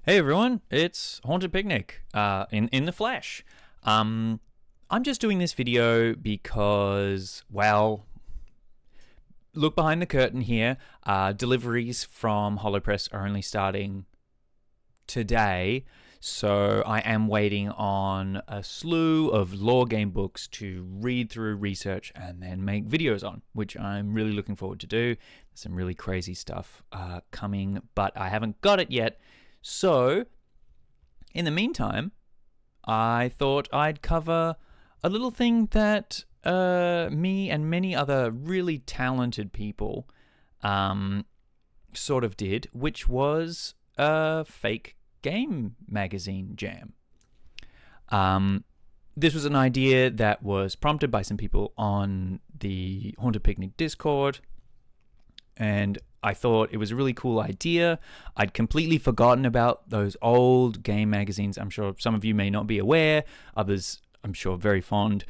Hey everyone, it's Haunted Picnic in the flesh. I'm just doing this video because, well, look behind the curtain here. Deliveries from HoloPress are only starting today, so I am waiting on a slew of lore game books to read through, research, and then make videos on, which I'm really looking forward to do. There's some really crazy stuff coming, but I haven't got it yet. So, in the meantime, I thought I'd cover a little thing that me and many other really talented people sort of did, which was a fake game magazine jam. This was an idea that was prompted by some people on the Haunted Picnic Discord, and I thought it was a really cool idea. I'd completely forgotten about those old game magazines. I'm sure some of you may not be aware. Others, I'm sure, very fond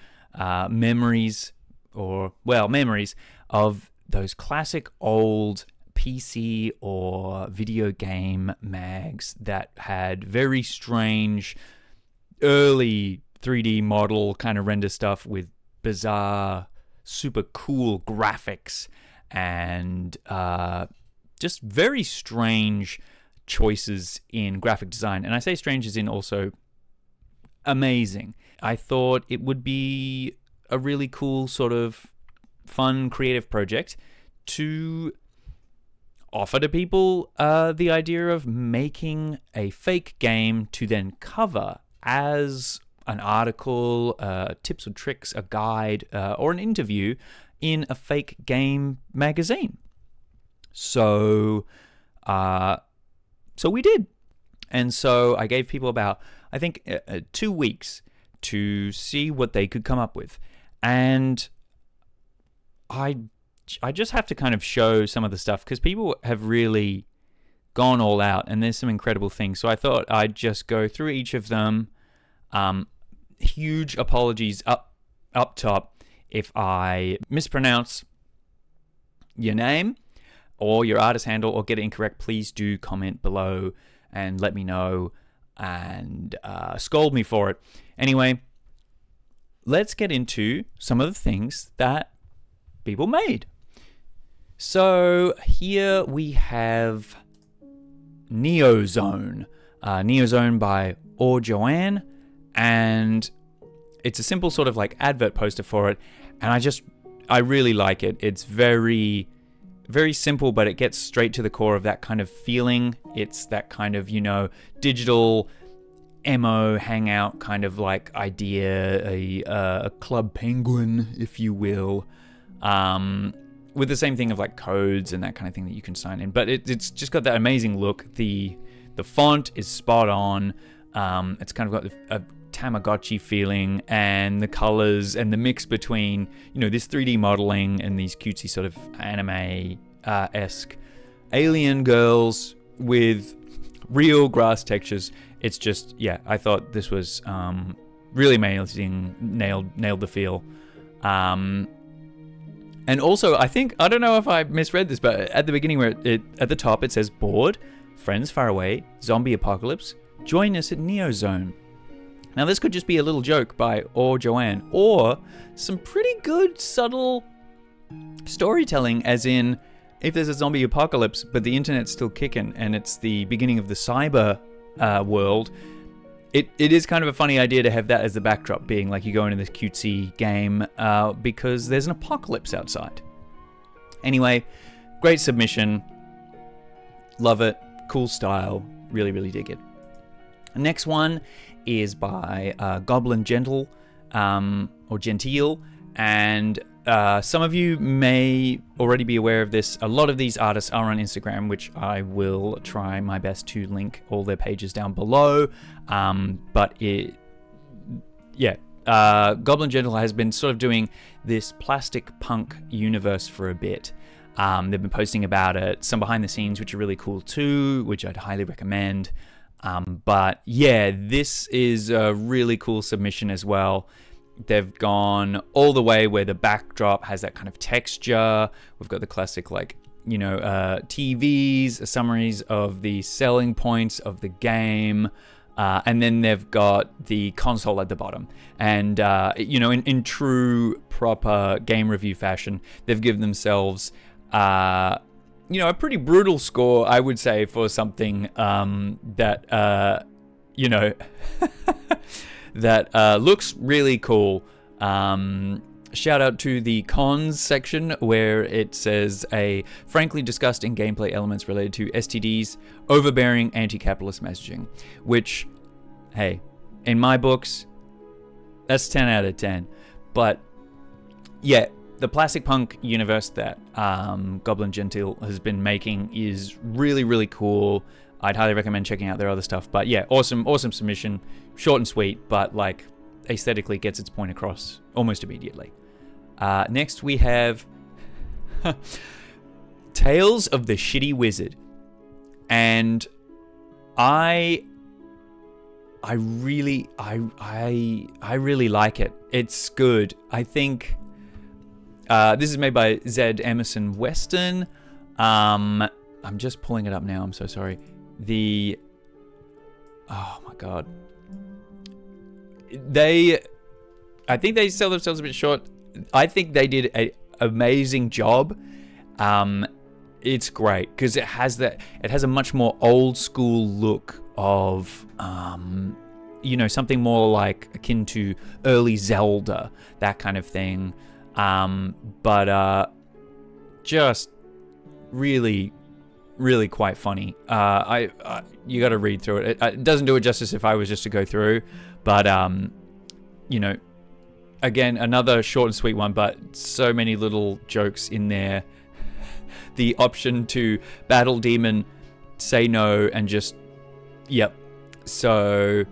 memories of those classic old PC or video game mags that had very strange early 3D model kind of render stuff with bizarre, super cool graphics and just very strange choices in graphic design. And I say strange as in also amazing. I thought it would be a really cool sort of fun creative project to offer to people the idea of making a fake game to then cover as an article, tips or tricks, a guide, or an interview in a fake game magazine. So we did. And so I gave people about, I think, 2 weeks to see what they could come up with. And I just have to kind of show some of the stuff because people have really gone all out and there's some incredible things. So I thought I'd just go through each of them. Huge apologies up top if I mispronounce your name or your artist handle or get it incorrect. Please do comment below and let me know and scold me for it. Anyway, let's get into some of the things that people made. So here we have Neozone. Neozone by Or Joanne, and it's a simple sort of like advert poster for it, and I really like it. It's very, very simple, but it gets straight to the core of that kind of feeling. It's that kind of, digital emo hangout kind of like idea, a club penguin, if you will, with the same thing of like codes and that kind of thing that you can sign in. But it's just got that amazing look. The font is spot on. It's kind of got a Tamagotchi feeling, and the colors and the mix between this 3D modeling and these cutesy sort of anime-esque alien girls with real grass textures. It's just, I thought this was really amazing. Nailed the feel. And also, I don't know if I misread this, but at the beginning where at the top it says bored, friends far away, zombie apocalypse, join us at Neozone. Now this could just be a little joke by Or Joanne, or some pretty good subtle storytelling, as in if there's a zombie apocalypse but the internet's still kicking and it's the beginning of the cyber world, it is kind of a funny idea to have that as the backdrop, being like you go into this cutesy game because there's an apocalypse outside. Anyway, great submission. Love it. Cool style. Really, really dig it. The next one is by Goblin Gentle, or Gentile, and some of you may already be aware of this. A lot of these artists are on Instagram, which I will try my best to link all their pages down below. Goblin Gentle has been sort of doing this plastic punk universe for a bit. They've been posting about it, some behind the scenes, which are really cool too, which I'd highly recommend. This is a really cool submission as well. They've gone all the way where the backdrop has that kind of texture. We've got the classic like TVs, summaries of the selling points of the game. And then they've got the console at the bottom. And, in true, proper game review fashion, they've given themselves, a pretty brutal score, I would say, for something that, that looks really cool. Shout out to the cons section where it says a frankly disgusting gameplay elements related to STDs, overbearing anti-capitalist messaging, which, hey, in my books, that's 10 out of 10. But yeah, the plastic punk universe that Goblin Gentile has been making is really, really cool. I'd highly recommend checking out their other stuff. But yeah, awesome submission, short and sweet, but like aesthetically gets its point across almost immediately. Next we have Tales of the Shitty Wizard, and I really like it. It's good. I think this is made by Zed Emerson Weston. I'm just pulling it up now. I'm so sorry. Oh my god. I think they sell themselves a bit short. I think they did an amazing job. It's great because it has a much more old school look of something more like akin to early Zelda, that kind of thing. But just really, really quite funny. You got to read through it. It doesn't do it justice if I was just to go through, but again, another short and sweet one, but so many little jokes in there. The option to battle demon, say no, and just, yep. So,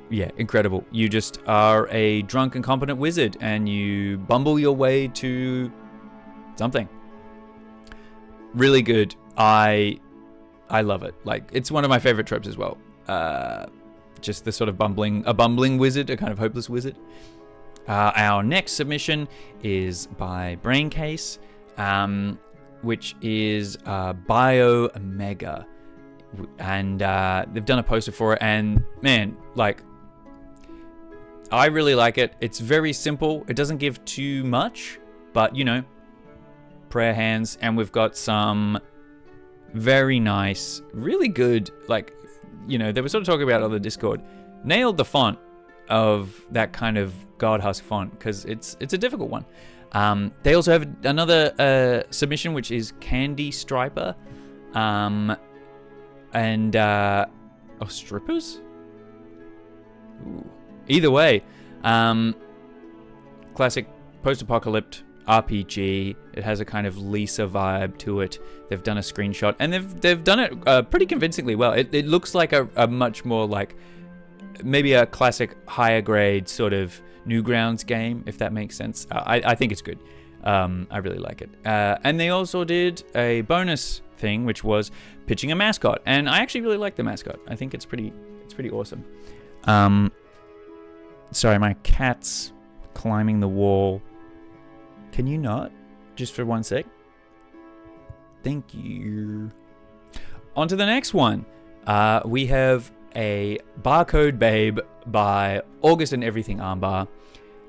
yeah, incredible. You just are a drunk, incompetent wizard, and you bumble your way to something. Really good. I love it. Like, it's one of my favorite tropes as well. Just the sort of bumbling wizard, a kind of hopeless wizard. Our next submission is by Braincase, which is Bio Mega, and they've done a poster for it, and man, like, I really like it. It's very simple. It doesn't give too much, but prayer hands, and we've got some very nice, really good, like, they were sort of talking about on the Discord, nailed the font of that kind of God Husk font, because it's a difficult one. They also have another submission, which is Candy Striper, and strippers. Ooh. Either way, classic post-apocalyptic RPG. It has a kind of Lisa vibe to it. They've done a screenshot, and they've done it pretty convincingly well. It looks like a much more like maybe a classic higher grade sort of Newgrounds game, if that makes sense. I think it's good. I really like it. And they also did a bonus thing, which was pitching a mascot, and I actually really like the mascot. I think it's pretty awesome. Sorry, my cat's climbing the wall. Can you not? Just for 1 sec. Thank you. On to the next one. We have a Barcode Babe by August and Everything Armbar.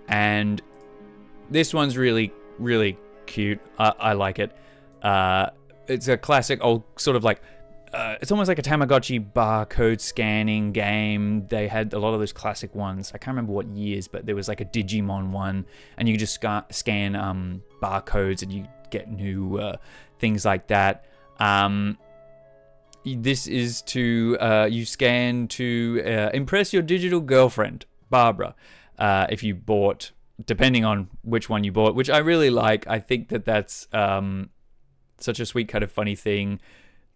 And this one's really, really cute. I like it. It's a classic old sort of like, it's almost like a Tamagotchi barcode scanning game. They had a lot of those classic ones. I can't remember what years, but there was like a Digimon one, and you could just scan barcodes and you get new things like that. This is to, you scan to impress your digital girlfriend, Barbara, if you bought, depending on which one you bought, which I really like. I think that's such a sweet kind of funny thing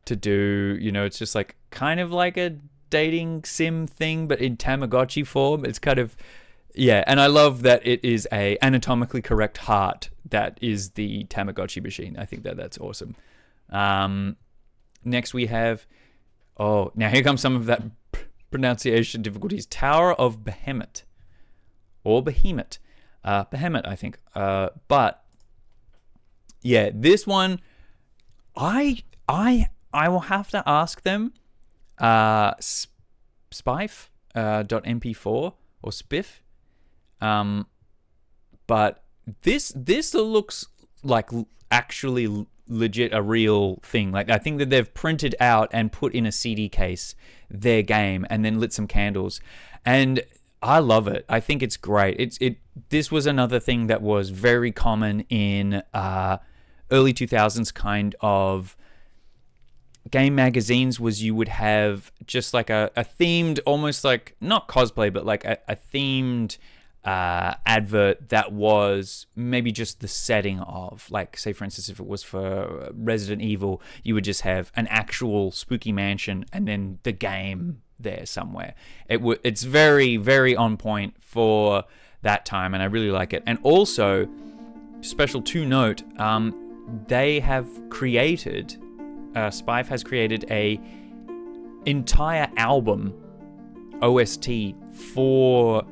to do. It's just like kind of like a dating sim thing, but in Tamagotchi form. It's kind of, yeah, and I love that it is a anatomically correct heart that is the Tamagotchi machine. I think that's awesome. Next we have, now here comes some of that pronunciation difficulties. Tower of Behemoth, or Behemoth, Behemoth, I think. But yeah, this one I will have to ask them. Spife .mp4 or spiff. But this looks like actually legit a real thing. Like, I think that they've printed out and put in a CD case their game and then lit some candles, and I love it. I think it's great. This was another thing that was very common in early 2000s kind of game magazines, was you would have just like a themed, almost like not cosplay, but like a themed advert that was maybe just the setting of, like, say for instance, if it was for Resident Evil, you would just have an actual spooky mansion and then the game there somewhere. It's very, very on point for that time, and I really like it. And also, special to note, they have created, Spife has created a entire album OST for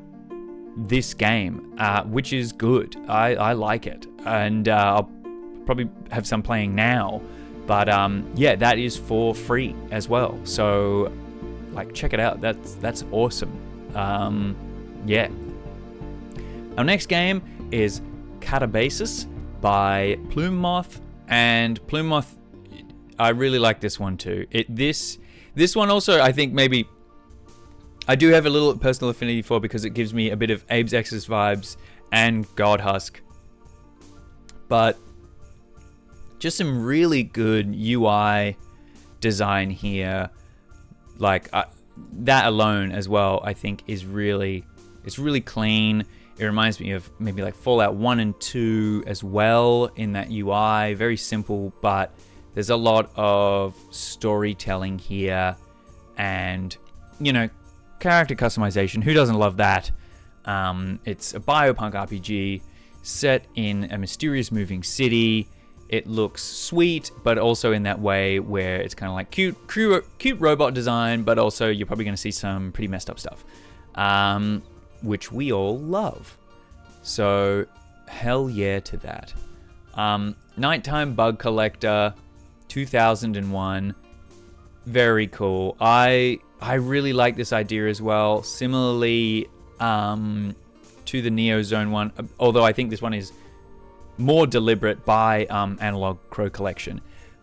this game, which is good. I like it, and I'll probably have some playing now, but yeah, that is for free as well, so like, check it out. That's awesome. Yeah. Our next game is Catabasis by Plume Moth, and Plume Moth, I really like this one too. This one also, I think maybe I do have a little personal affinity for, because it gives me a bit of Abe's Exodus vibes and God Husk. But just some really good UI design here. Like, that alone as well, I think it's really clean. It reminds me of maybe like Fallout 1 and 2 as well in that UI. Very simple, but there's a lot of storytelling here, and, you know, character customization. Who doesn't love that? It's a biopunk RPG set in a mysterious moving city. It looks sweet, but also in that way where it's kind of like cute robot design, but also you're probably going to see some pretty messed up stuff, which we all love. So hell yeah to that. Nighttime Bug Collector, 2001. Very cool. I really like this idea as well. Similarly to the Neo Zone one, although I think this one is more deliberate by Analog Crow Collection.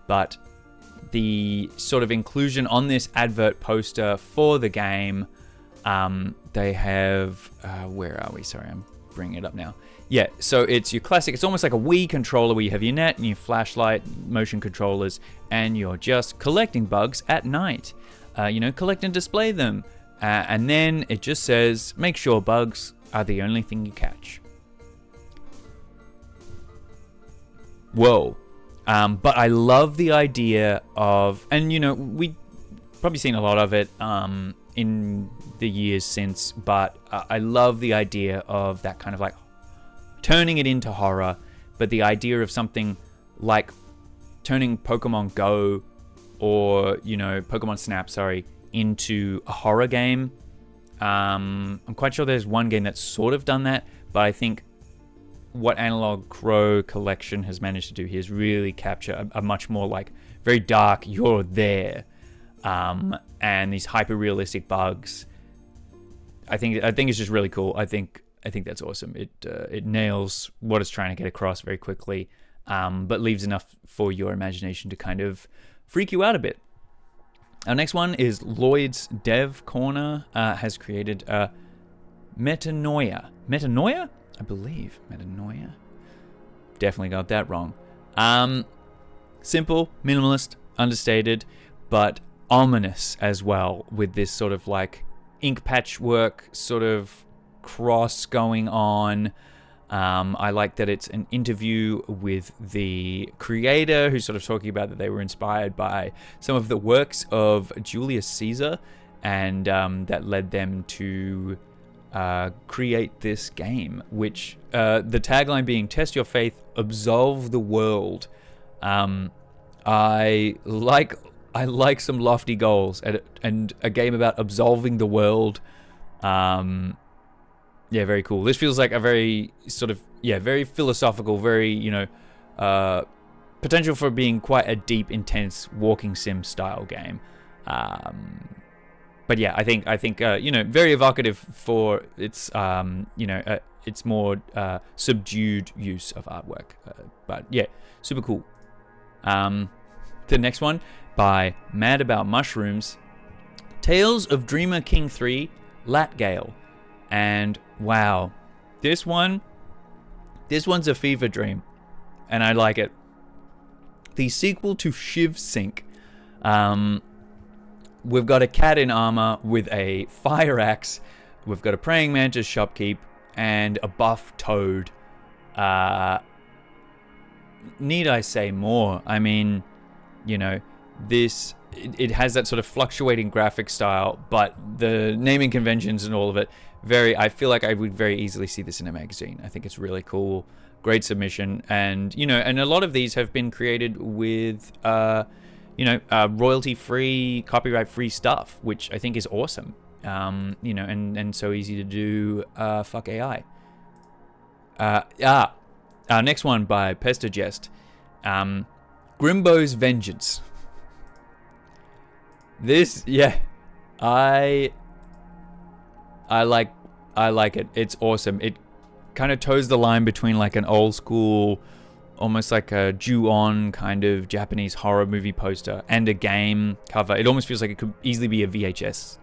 But the sort of inclusion on this advert poster for the game, they have... where are we? Sorry, I'm bringing it up now. Yeah, so it's your classic, it's almost like a Wii controller where you have your net and your flashlight, motion controllers, and you're just collecting bugs at night. Collect and display them. And then it just says, make sure bugs are the only thing you catch. Whoa. But I love the idea of, and we probably seen a lot of it in the years since, but I love the idea of that kind of like turning it into horror, but the idea of something like turning Pokemon Go or, Pokemon Snap, into a horror game. I'm quite sure there's one game that's sort of done that, but I think what Analog Crow Collection has managed to do here is really capture a much more like very dark, you're there, and these hyper-realistic bugs. I think it's just really cool. I think that's awesome. It nails what it's trying to get across very quickly, but leaves enough for your imagination to kind of freak you out a bit. Our next one is Lloyd's Dev Corner has created Metanoia. Metanoia? I believe. Metanoia. Definitely got that wrong. Simple, minimalist, understated, but ominous as well, with this sort of like ink patchwork sort of cross going on. I like that it's an interview with the creator, who's sort of talking about that they were inspired by some of the works of Julius Caesar, and that led them to create this game, which the tagline being "Test your faith, absolve the world." I like some lofty goals, and a game about absolving the world. Yeah, very cool. This feels like a very sort of, very philosophical, very, potential for being quite a deep, intense walking sim style game. But yeah, I think very evocative for its its more subdued use of artwork. But yeah, super cool. The next one by Mad About Mushrooms, Tales of Dreamer King 3 Latgale. And wow, this one's a fever dream, and I like it. The sequel to Shiv Sync. We've got a cat in armor with a fire axe. We've got a praying mantis shopkeep and a buff toad. Need I say more? I mean, this it has that sort of fluctuating graphic style, but the naming conventions and all of it, I feel like I would very easily see this in a magazine. I think it's really cool. Great submission, and and a lot of these have been created with royalty-free, copyright-free stuff, which I think is awesome. And so easy to do. Fuck AI. Next one by Pester Jest. Grimbo's Vengeance. This, yeah, I like it. It's awesome. It kind of toes the line between like an old school, almost like a Ju-on kind of Japanese horror movie poster and a game cover. It almost feels like it could easily be a VHS,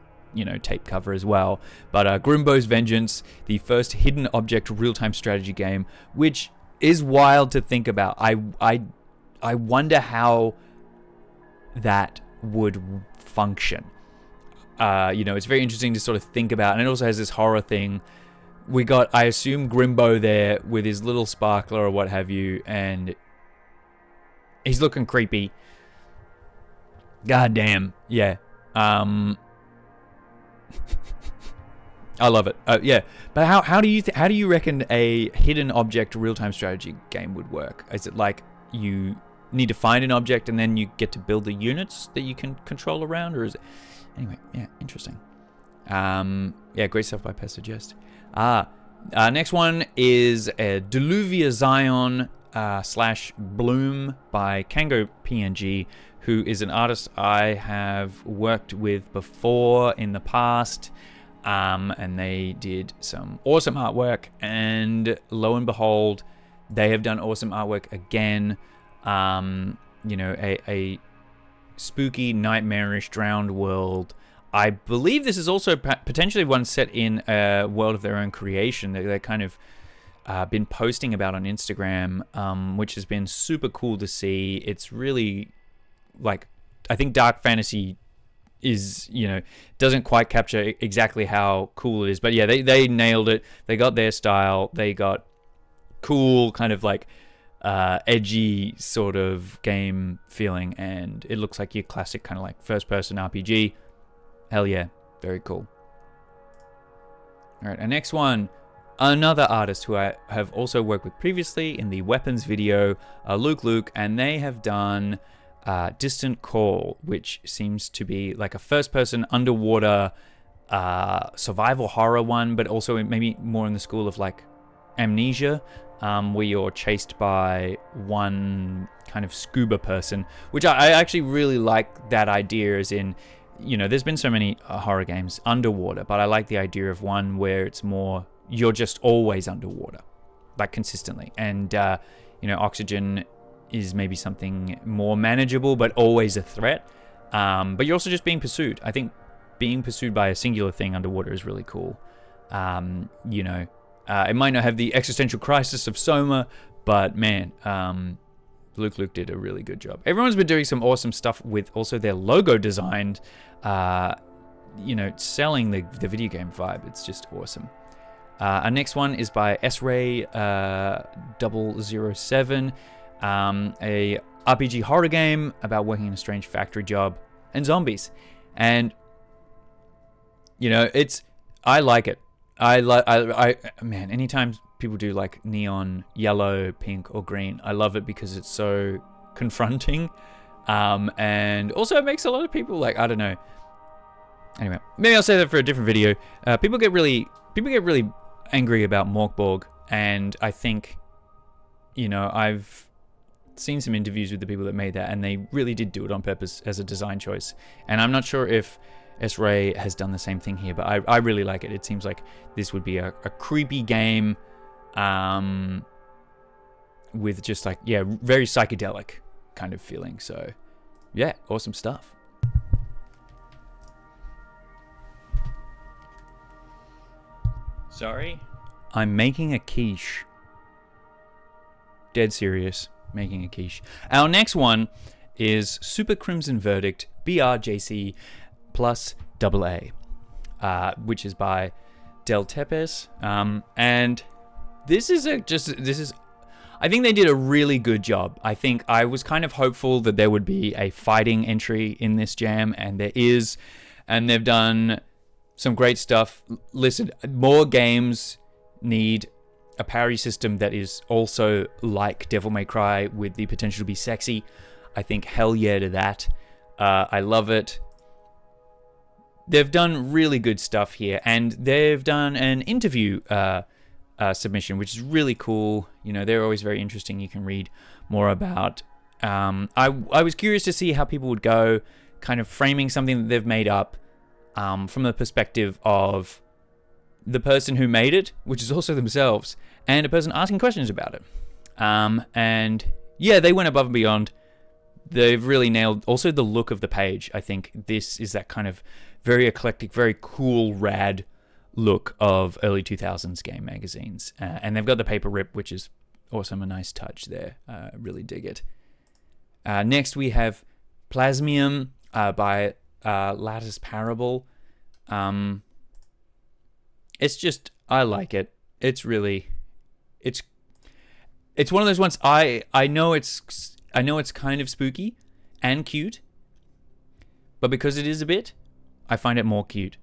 tape cover as well. But Grimbo's Vengeance, the first hidden object real-time strategy game, which is wild to think about. I wonder how that would function. It's very interesting to sort of think about, and it also has this horror thing. We got, I assume, Grimbo there with his little sparkler or what have you, and he's looking creepy. God damn, yeah. I love it. Yeah, but how do you reckon a hidden object real-time strategy game would work? Is it like you need to find an object and then you get to build the units that you can control around, or is it? Anyway, yeah, interesting. Yeah, great stuff by Pester Jest. Next one is Deluvia Zion / Bloom by Kango PNG, who is an artist I have worked with before in the past. And they did some awesome artwork, and lo and behold, they have done awesome artwork again. A spooky, nightmarish, drowned world. I believe this is also potentially one set in a world of their own creation that they're kind of been posting about on Instagram, which has been super cool to see. It's really, like, I think dark fantasy is, doesn't quite capture exactly how cool it is. But yeah, they nailed it. They got their style. They got cool, kind of like edgy sort of game feeling, and it looks like your classic kind of like first-person RPG. Hell yeah, very cool. All right, our next one, another artist who I have also worked with previously in the weapons video, Luke, and they have done Distant Call, which seems to be like a first-person underwater survival horror one, but also maybe more in the school of like Amnesia, where you're chased by one kind of scuba person, which I actually really like that idea, as in, there's been so many horror games underwater, but I like the idea of one where it's more, you're just always underwater, like consistently. And, oxygen is maybe something more manageable, but always a threat. But you're also just being pursued. I think being pursued by a singular thing underwater is really cool. It might not have the existential crisis of Soma, but man, Luke did a really good job. Everyone's been doing some awesome stuff with also their logo designed, selling the video game vibe. It's just awesome. Our next one is by S-Ray 007, a RPG horror game about working in a strange factory job and zombies. And, I like it. Man, anytime people do like neon yellow, pink, or green, I love it because it's so confronting. And also it makes a lot of people like, I don't know. Anyway, maybe I'll say that for a different video. People get really angry about Morkborg, and I think, seen some interviews with the people that made that, and they really did do it on purpose as a design choice. And I'm not sure if S-Ray has done the same thing here, but I really like it. It seems like this would be a creepy game with just like, yeah, very psychedelic kind of feeling. So yeah, awesome stuff. Sorry, I'm making a quiche. Dead serious, making a quiche. Our next one is Super Crimson Verdict BRJC plus AA, which is by Del Tepes. And this is I think they did a really good job. I think I was kind of hopeful that there would be a fighting entry in this jam, and there is, and they've done some great stuff. Listen, more games need a parry system that is also like Devil May Cry with the potential to be sexy. I think hell yeah to that. I love it. They've done really good stuff here, and they've done an interview submission, which is really cool. You know, they're always very interesting. You can read more about. I was curious to see how people would go, kind of framing something that they've made up from the perspective of the person who made it, which is also themselves, and a person asking questions about it. And yeah, they went above and beyond. They've really nailed also the look of the page. I think this is that kind of very eclectic, very cool, rad look of early 2000s game magazines. And they've got the paper rip, which is awesome, a nice touch there. Really dig it. Next we have Plasmium by Lattice Parable. It's just, I like it. It's really, it's one of those ones. I know it's kind of spooky and cute, but because it is a bit, I find it more cute.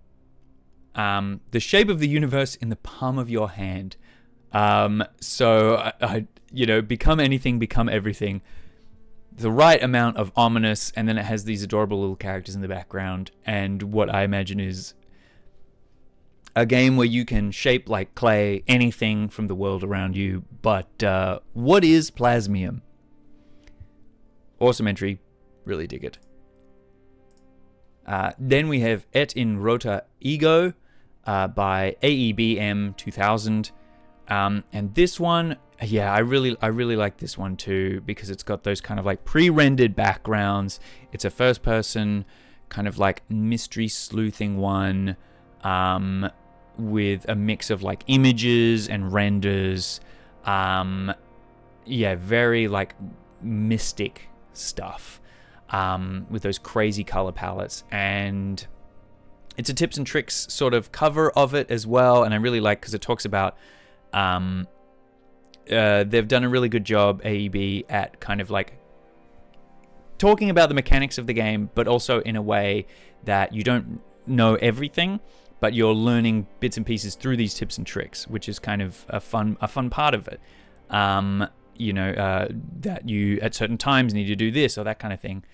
The shape of the universe in the palm of your hand. So I become anything, become everything. The right amount of ominous, and then it has these adorable little characters in the background, and what I imagine is a game where you can shape like clay anything from the world around you. But what is Plasmium? Awesome entry, really dig it. Then we have Et in Rota Ego by AEBM 2000. And this one, yeah, I really like this one too, because it's got those kind of like pre-rendered backgrounds. It's a first person kind of like mystery sleuthing one, with a mix of like images and renders. Yeah, very like mystic stuff, with those crazy color palettes. And it's a tips and tricks sort of cover of it as well. And I really like, because it talks about, they've done a really good job, AEB, at kind of like talking about the mechanics of the game, but also in a way that you don't know everything, but you're learning bits and pieces through these tips and tricks, which is kind of a fun part of it. That you at certain times need to do this or that kind of thing.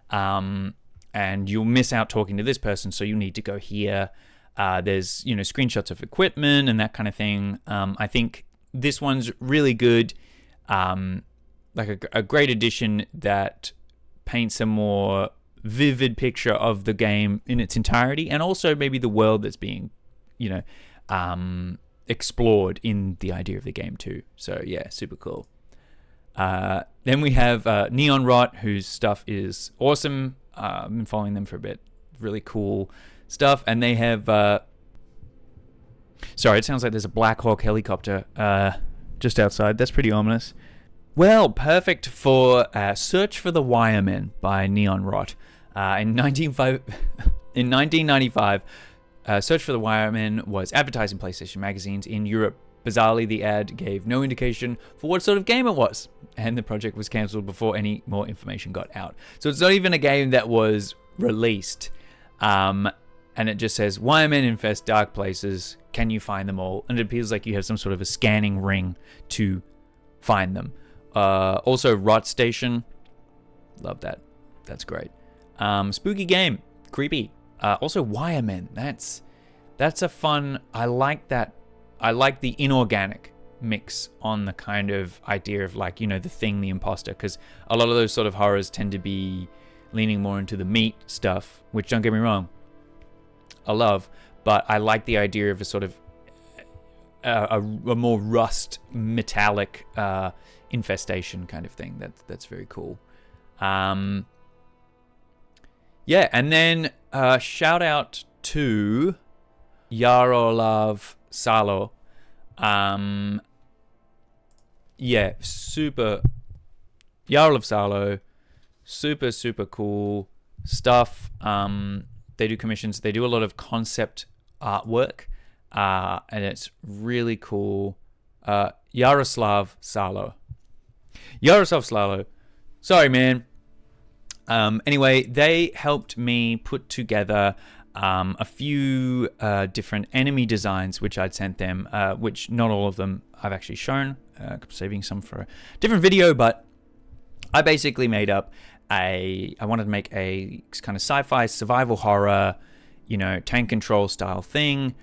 And you'll miss out talking to this person, so you need to go here. There's, screenshots of equipment and that kind of thing. I think this one's really good. Like a great addition that paints a more vivid picture of the game in its entirety, and also maybe the world that's being, explored in the idea of the game too. So yeah, super cool. Then we have Neon Rot, whose stuff is awesome. I've been following them for a bit. Really cool stuff. And they have... Sorry, it sounds like there's a Black Hawk helicopter just outside. That's pretty ominous. Well, perfect for Search for the Wiremen by Neon Rot. In 1995, Search for the Wiremen was advertised in PlayStation magazines in Europe. Bizarrely, the ad gave no indication for what sort of game it was, and the project was cancelled before any more information got out. So it's not even a game that was released. And it just says, Wiremen infest dark places. Can you find them all? And it appears like you have some sort of a scanning ring to find them. Also, Rot Station. Love that. That's great. Spooky game. Creepy. Also, Wiremen. That's a fun... I like that. I like the inorganic mix on the kind of idea of like, the thing, the imposter, because a lot of those sort of horrors tend to be leaning more into the meat stuff, which, don't get me wrong, I love, but I like the idea of a sort of a more rust metallic infestation kind of thing. That's very cool. And then shout out to Yaroslav Salo. Super Yaroslav Salo, super cool stuff. They do commissions. They do a lot of concept artwork, and it's really cool. Yaroslav Salo. Sorry, man. Anyway, they helped me put together a few different enemy designs, which I'd sent them, which not all of them I've actually shown. Saving some for a different video, but I basically made up I wanted to make a kind of sci-fi survival horror, tank control style thing,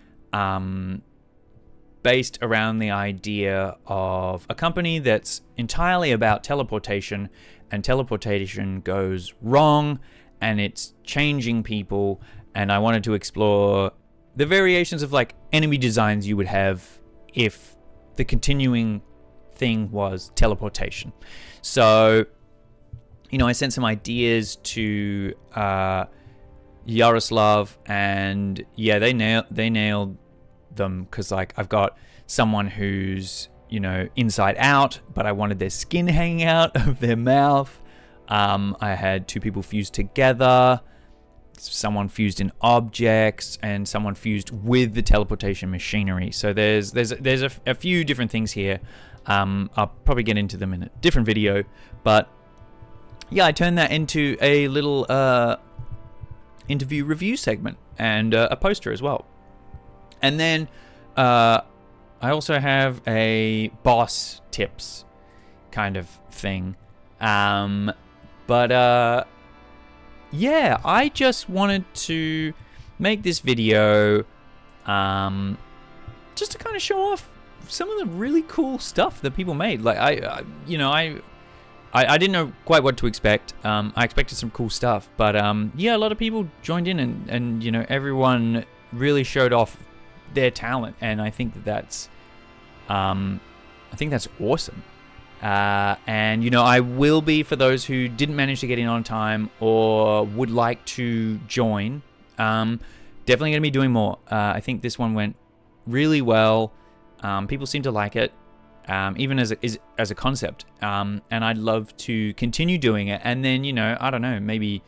based around the idea of a company that's entirely about teleportation, and teleportation goes wrong and it's changing people. And I wanted to explore the variations of like enemy designs you would have if the continuing thing was teleportation. So, I sent some ideas to Yaroslav, and they nailed them, because like I've got someone who's inside out, but I wanted their skin hanging out of their mouth. I had two people fused together, someone fused in objects, and someone fused with the teleportation machinery. So there's a few different things here. I'll probably get into them in a different video, but yeah, I turned that into a little interview review segment and a poster as well. And then I also have a boss tips kind of thing. I just wanted to make this video just to kind of show off some of the really cool stuff that people made. Like I didn't know quite what to expect. I expected some cool stuff, but a lot of people joined in, and everyone really showed off their talent, and I think that's awesome. And I will be, for those who didn't manage to get in on time or would like to join, definitely going to be doing more. I think this one went really well. People seem to like it. Even as a concept, and I'd love to continue doing it, and then I don't know, maybe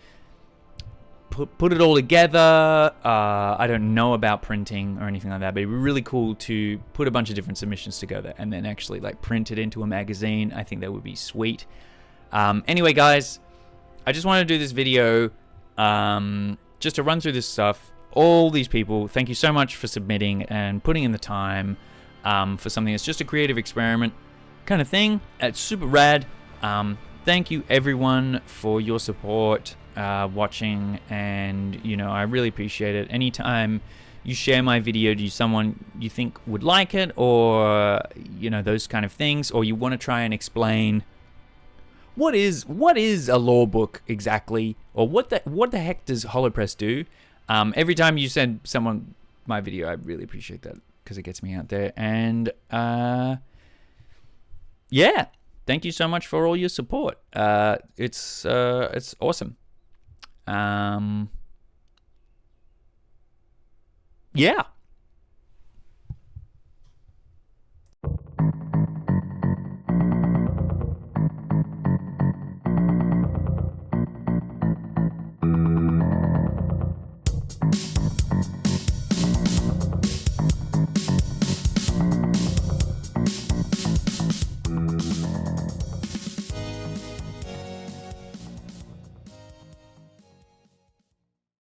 put it all together. I don't know about printing or anything like that, but it'd be really cool to put a bunch of different submissions together and then actually like print it into a magazine. I think that would be sweet. Anyway, guys, I just want to do this video just to run through this stuff. All these people, thank you so much for submitting and putting in the time. For something that's just a creative experiment kind of thing. It's super rad. Thank you everyone for your support, watching, and I really appreciate it. Anytime you share my video to someone you think would like it, or those kind of things, or you want to try and explain what is a lore book exactly, or what the heck does HoloPress do, every time you send someone my video, I really appreciate that, because it gets me out there. And thank you so much for all your support. It's awesome. Yeah.